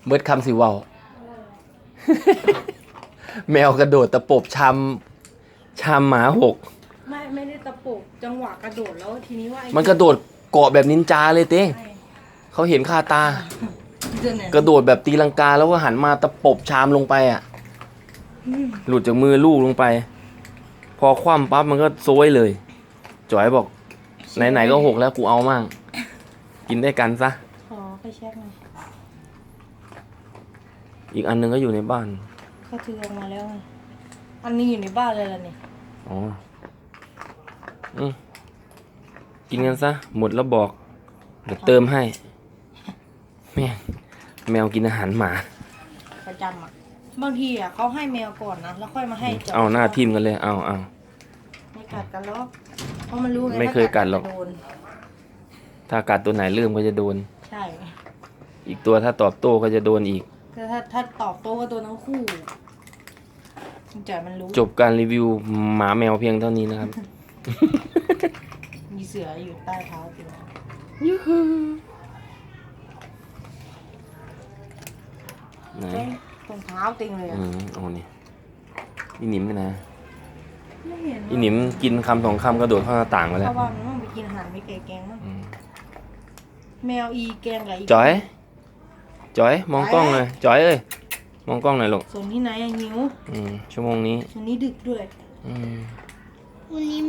เบิดคำสิเว้า แมวกระโดดตะปบชามหมาหกไม่ได้ตะปบจังหวะกระโดดแล้วทีนี้ว่ามันกระโดดเกาะแบบนินจาเลยเต้เขาเห็นคาตา กระโดดแบบตีลังกาแล้วก็หันมาตะปบชามลงไปอ่ะหลุดจากมือลูกลงไป พอคว่ำปั๊บมันก็โซยเลยจ๋อยบอกไหนๆก็หกแล้วกูเอามั่งกินได้กันซะขอไปเช็คหน่อยอีกอันนึงก็อยู่ในบ้านเขาถือออกมาแล้วไงอันนี้อยู่ในบ้านเลยล่ะเนี่ยอ๋อกินกันซะหมดแล้วบอกเดี๋ยวเติมให้แมวกินอาหารหมาประจำอ่ะบางทีอ่ะเขาให้แมวก่อนนะแล้วค่อยมาให้เอาหน้าทิ่มกันเลยเอาไม่กัดกันหรอกเพราะมันรู้ไงไม่เคยกัดหรอกถ้ากัดตัวไหนเริ่มก็จะโดนใช่อีกตัวถ้าตอบโต้ก็จะโดนอีกถ้าตอบโต้ก็โดนทั้งคู่มันรู้จบการรีวิวหมาแมวเพียงเท่านี้นะครับ มีเสืออยู่ใต้เท้าติงยูฮูไหนตรงเท้าติงเลยอ่ะโอ้นี่อีหนิมไปนะไม่เห็นอีหนิมกินคำสองคำกระโดดเข้าหน้าต่างไปแล้วเพราะว่ามันต้องไปกินอาหารไม่แกงมั้งแมวอีแกงกับอีจ๋อยมองกล้องเลยจ๋อยเอ้ยมองกล้องหน่อยลูกส่วนที่ไหนอะหิวชั่วโมงนี้ส่วนนี้ดึกด้วยวันนี้